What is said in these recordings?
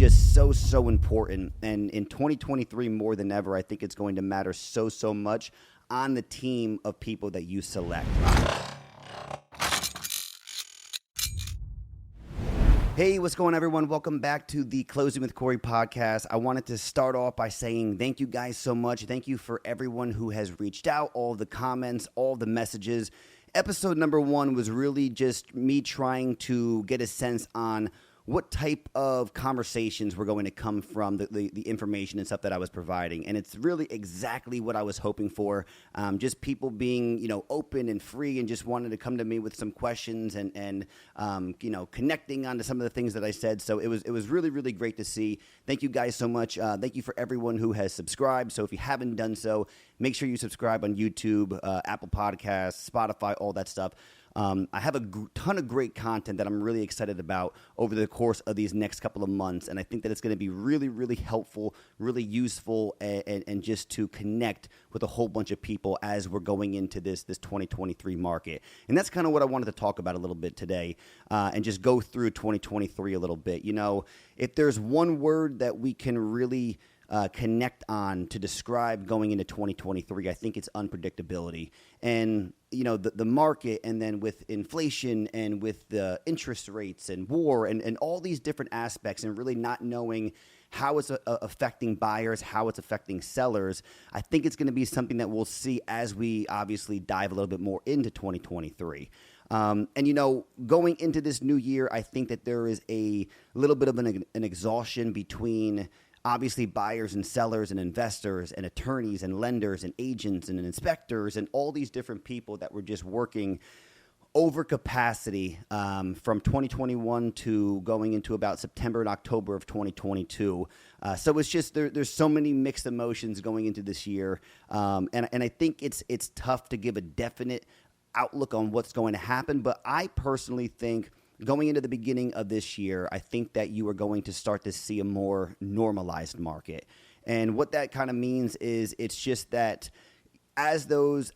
just so important. And in 2023, more than ever, I think it's going to matter so much on the team of people that you select. Hey, what's going on, everyone? Welcome back to the Closing with Corey podcast. I wanted to start off by saying thank you guys so much. Thank you for everyone who has reached out, all the comments, all the messages. Episode number 1 was really just me trying to get a sense on what type of conversations were going to come from the information and stuff that I was providing. And it's really exactly what I was hoping for. Just people being, open and free and just wanted to come to me with some questions and connecting onto some of the things that I said. So it was really great to see. Thank you guys so much. Thank you for everyone who has subscribed. So if you haven't done so, make sure you subscribe on YouTube, Apple Podcasts, Spotify, all that stuff. I have a ton of great content that I'm really excited about over the course of these next couple of months, and I think that it's going to be really helpful, really useful, and just to connect with a whole bunch of people as we're going into this 2023 market. And that's kind of what I wanted to talk about a little bit today, and just go through 2023 a little bit. If there's one word that we can really connect on to describe going into 2023, I think it's unpredictability. And the market, and then with inflation and with the interest rates and war and all these different aspects, and really not knowing how it's affecting buyers, how it's affecting sellers, I think it's going to be something that we'll see as we obviously dive a little bit more into 2023. Going into this new year, I think that there is a little bit of an exhaustion between obviously buyers and sellers and investors and attorneys and lenders and agents and inspectors and all these different people that were just working over capacity from 2021 to going into about September and October of 2022. So it's just there's so many mixed emotions going into this year. And I think it's tough to give a definite outlook on what's going to happen. But I personally think going into the beginning of this year, I think that you are going to start to see a more normalized market. And what that kind of means is it's just that as those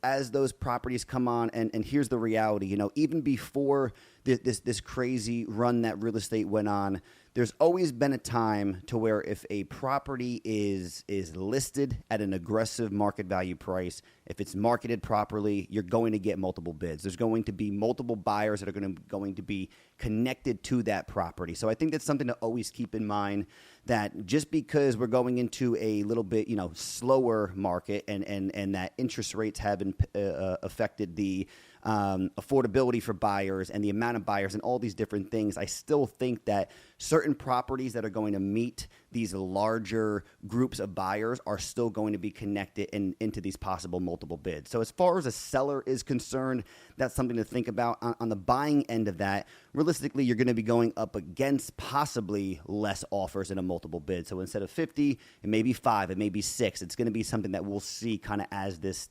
properties come on, and here's the reality, even before this crazy run that real estate went on, there's always been a time to where if a property is listed at an aggressive market value price, if it's marketed properly, you're going to get multiple bids. There's going to be multiple buyers that are going to be connected to that property. So I think that's something to always keep in mind, that just because we're going into a little bit, slower market and that interest rates have affected the affordability for buyers and the amount of buyers and all these different things, I still think that certain properties that are going to meet these larger groups of buyers are still going to be connected into these possible multiple bids. So as far as a seller is concerned, that's something to think about. On the buying end of that, realistically, you're going to be going up against possibly less offers in a multiple bid. So instead of 50, it may be 5, it may be 6. It's going to be something that we'll see kind of as this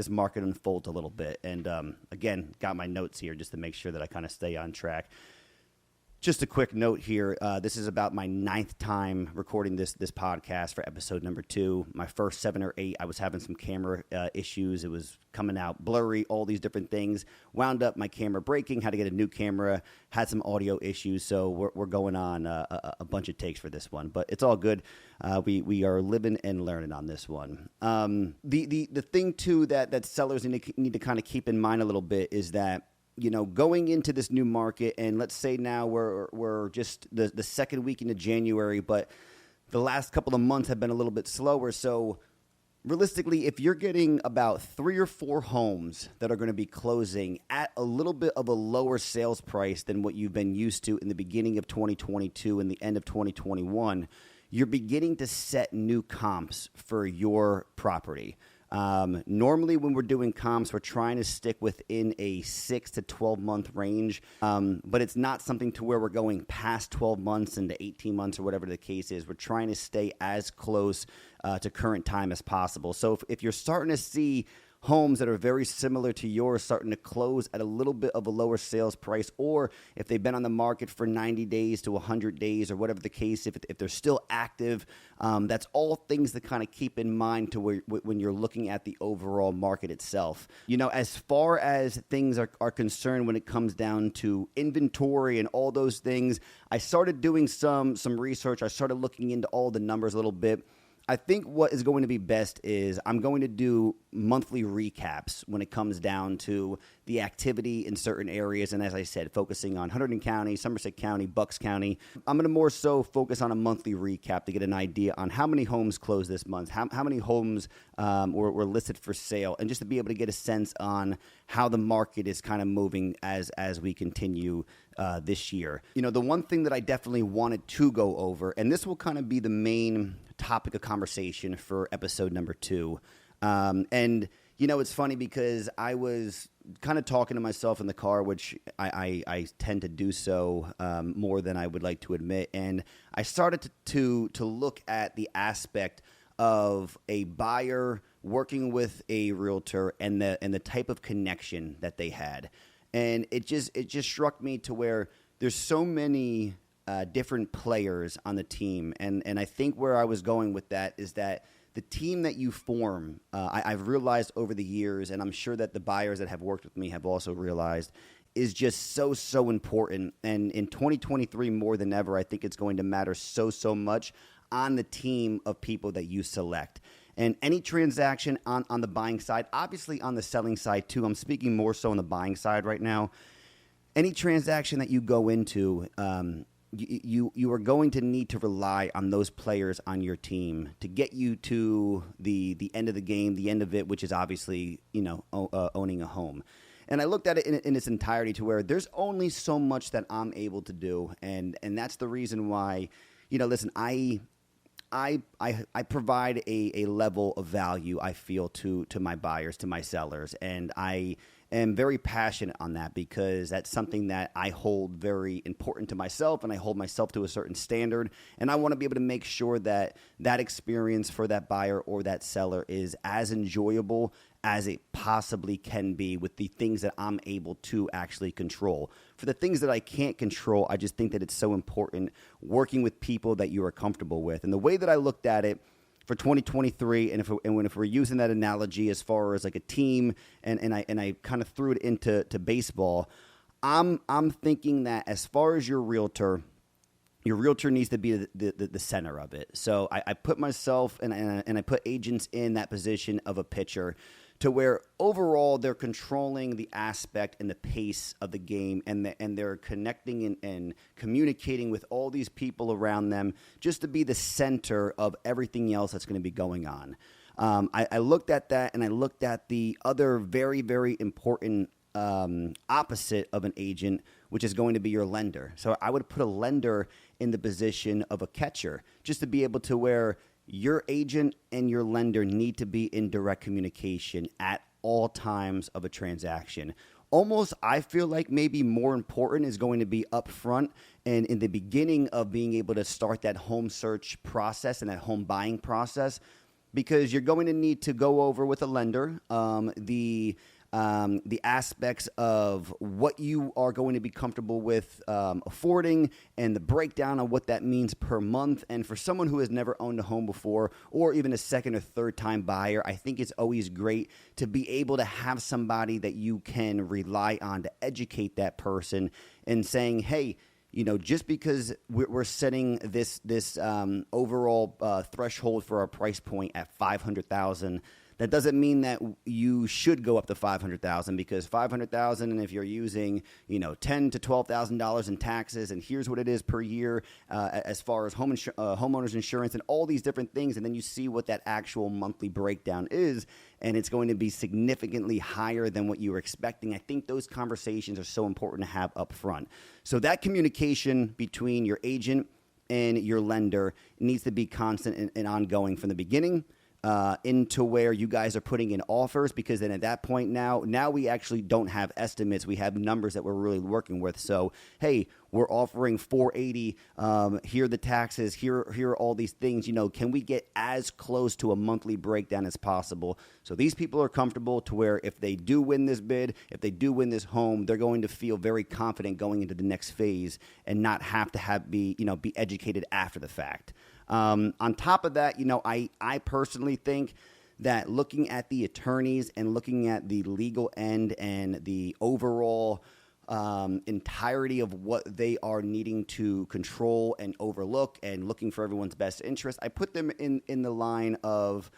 market unfolds a little bit. And again, got my notes here just to make sure that I kind of stay on track. Just a quick note here. This is about my 9th time recording this podcast for episode number 2. My first 7 or 8, I was having some camera issues. It was coming out blurry, all these different things. Wound up my camera breaking, had to get a new camera, had some audio issues. So we're going on a bunch of takes for this one, but it's all good. We are living and learning on this one. The thing too that sellers need to kind of keep in mind a little bit is that going into this new market, and let's say now we're just the second week into January, but the last couple of months have been a little bit slower. So realistically, if you're getting about 3 or 4 homes that are going to be closing at a little bit of a lower sales price than what you've been used to in the beginning of 2022 and the end of 2021, you're beginning to set new comps for your property. Normally when we're doing comps, we're trying to stick within a 6 to 12 month range. But it's not something to where we're going past 12 months into 18 months or whatever the case is. We're trying to stay as close to current time as possible. So if you're starting to see homes that are very similar to yours starting to close at a little bit of a lower sales price, or if they've been on the market for 90 days to 100 days or whatever the case, if they're still active, that's all things to kind of keep in mind when you're looking at the overall market itself. As far as things are concerned when it comes down to inventory and all those things, I started doing some research. I started looking into all the numbers a little bit. I think what is going to be best is I'm going to do monthly recaps when it comes down to the activity in certain areas. And as I said, focusing on Hunterdon County, Somerset County, Bucks County. I'm going to more so focus on a monthly recap to get an idea on how many homes closed this month, how many homes were listed for sale, and just to be able to get a sense on how the market is kind of moving as we continue this year. The one thing that I definitely wanted to go over, and this will kind of be the main topic of conversation for episode number 2. And it's funny because I was kind of talking to myself in the car, which I tend to do so more than I would like to admit. And I started to look at the aspect of a buyer working with a realtor and the type of connection that they had. And it just struck me to where there's so many different players on the team. And I think where I was going with that is that the team that you form, I've realized over the years, and I'm sure that the buyers that have worked with me have also realized, is just so important. And in 2023, more than ever, I think it's going to matter so much on the team of people that you select. And any transaction on the buying side, obviously on the selling side too, I'm speaking more so on the buying side right now. Any transaction that you go into, you are going to need to rely on those players on your team to get you to the end of the game, the end of it, which is obviously, owning a home. And I looked at it in its entirety to where there's only so much that I'm able to do. And that's the reason why, listen, I provide a level of value, I feel, to my buyers, to my sellers. And I am very passionate on that because that's something that I hold very important to myself, and I hold myself to a certain standard. And I want to be able to make sure that that experience for that buyer or that seller is as enjoyable as it possibly can be with the things that I'm able to actually control. For the things that I can't control, I just think that it's so important working with people that you are comfortable with. And the way that I looked at it for 2023, and if we're using that analogy as far as like a team, and I kind of threw it into baseball, I'm thinking that as far as your realtor needs to be the center of it. So I put myself and I put agents in that position of a pitcher, to where overall they're controlling the aspect and the pace of the game, and they're connecting and communicating with all these people around them just to be the center of everything else that's going to be going on. I looked at that, and I looked at the other very, very important opposite of an agent, which is going to be your lender. So I would put a lender in the position of a catcher, just to be able to where your agent and your lender need to be in direct communication at all times of a transaction. Almost, I feel like maybe more important is going to be up front and in the beginning of being able to start that home search process and that home buying process, because you're going to need to go over with a lender the aspects of what you are going to be comfortable with affording, and the breakdown of what that means per month. And for someone who has never owned a home before, or even a second or third time buyer, I think it's always great to be able to have somebody that you can rely on to educate that person and saying, hey, just because we're setting this overall threshold for our price point at $500,000, that doesn't mean that you should go up to $500,000, because $500,000, and if you're using $10,000 to $12,000 in taxes, and here's what it is per year as far as homeowners insurance and all these different things, and then you see what that actual monthly breakdown is, and it's going to be significantly higher than what you were expecting. I think those conversations are so important to have up front. So that communication between your agent and your lender needs to be constant and ongoing from the beginning into where you guys are putting in offers, because then at that point now we actually don't have estimates. We have numbers that we're really working with. So, hey, we're offering 480. Here are the taxes. Here are all these things. Can we get as close to a monthly breakdown as possible? So these people are comfortable to where if they do win this bid, if they do win this home, they're going to feel very confident going into the next phase and not have to be educated after the fact. On top of that, I personally think that looking at the attorneys and looking at the legal end and the overall entirety of what they are needing to control and overlook and looking for everyone's best interest, I put them in the line of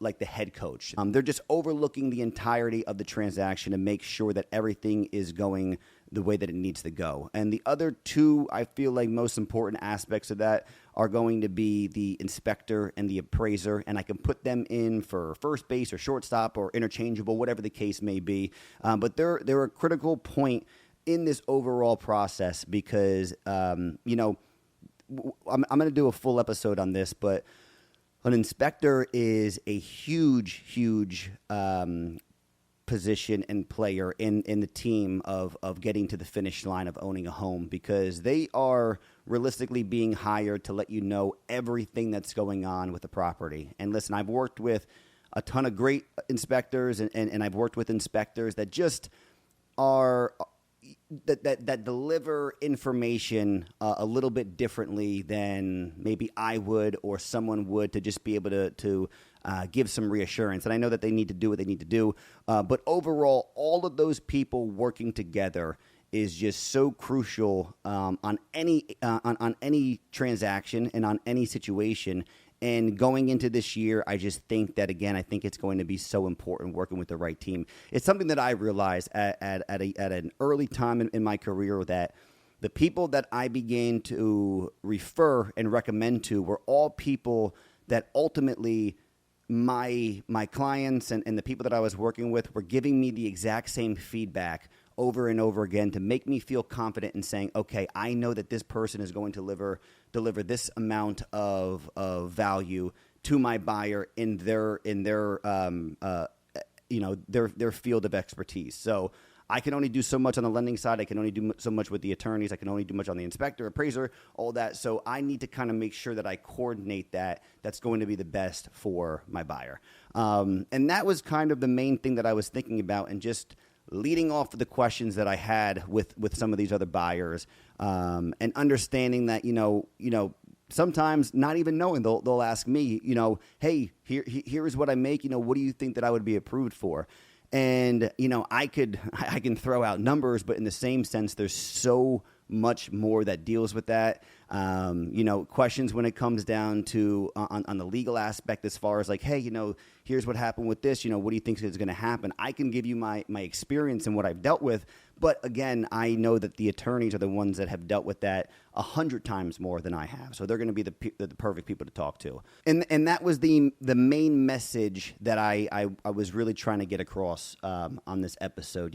like the head coach. They're just overlooking the entirety of the transaction to make sure that everything is going the way that it needs to go. And the other two, I feel like most important aspects of that are going to be the inspector and the appraiser, and I can put them in for first base or shortstop or interchangeable, whatever the case may be. But they're a critical point in this overall process because, I'm going to do a full episode on this, but an inspector is a huge position and player in the team of getting to the finish line of owning a home, because they are realistically being hired to let you know everything that's going on with the property. And listen, I've worked with a ton of great inspectors and I've worked with inspectors that just are that deliver information a little bit differently than maybe I would or someone would, to just be able to give some reassurance. And I know that they need to do what they need to do. But overall, all of those people working together is just so crucial on any transaction and on any situation. And going into this year, I just think that, again, I think it's going to be so important working with the right team. It's something that I realized at an early time in my career, that the people that I began to refer and recommend to were all people that ultimately my clients and the people that I was working with were giving me the exact same feedback over and over again to make me feel confident in saying, okay, I know that this person is going to deliver this amount of value to my buyer in their field of expertise. So I can only do so much on the lending side. I can only do so much with the attorneys. I can only do much on the inspector, appraiser, all that. So I need to kind of make sure that I coordinate that's going to be the best for my buyer. And that was kind of the main thing that I was thinking about, and just leading off of the questions that I had with some of these other buyers, and understanding that, sometimes not even knowing, they'll ask me, hey, here is what I make. What do you think that I would be approved for? And, I can throw out numbers, but in the same sense, there's so much more that deals with that. Questions when it comes down to on the legal aspect, as far as like, hey, here's what happened with this, what do you think is going to happen? I can give you my experience and what I've dealt with. But again, I know that the attorneys are the ones that have dealt with that 100 times more than I have. So they're going to be the perfect people to talk to. And that was the main message that I was really trying to get across on this episode.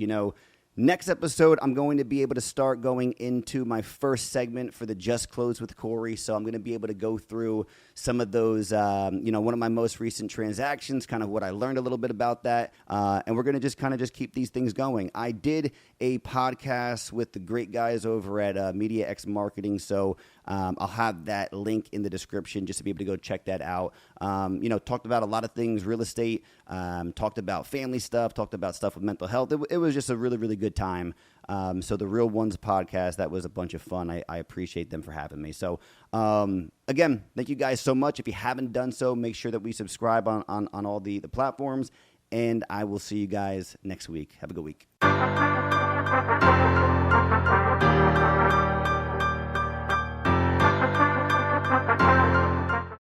Next episode, I'm going to be able to start going into my first segment for the Just Close with Corey. So I'm going to be able to go through some of those, one of my most recent transactions, kind of what I learned a little bit about that. And we're going to just keep these things going. I did a podcast with the great guys over at Media X Marketing. So I'll have that link in the description just to be able to go check that out. Talked about a lot of things, real estate, talked about family stuff, talked about stuff with mental health. It was just a really, really good time. So the Real Ones podcast, that was a bunch of fun. I appreciate them for having me. So again, thank you guys so much. If you haven't done so, make sure that we subscribe on all the platforms, and I will see you guys next week. Have a good week.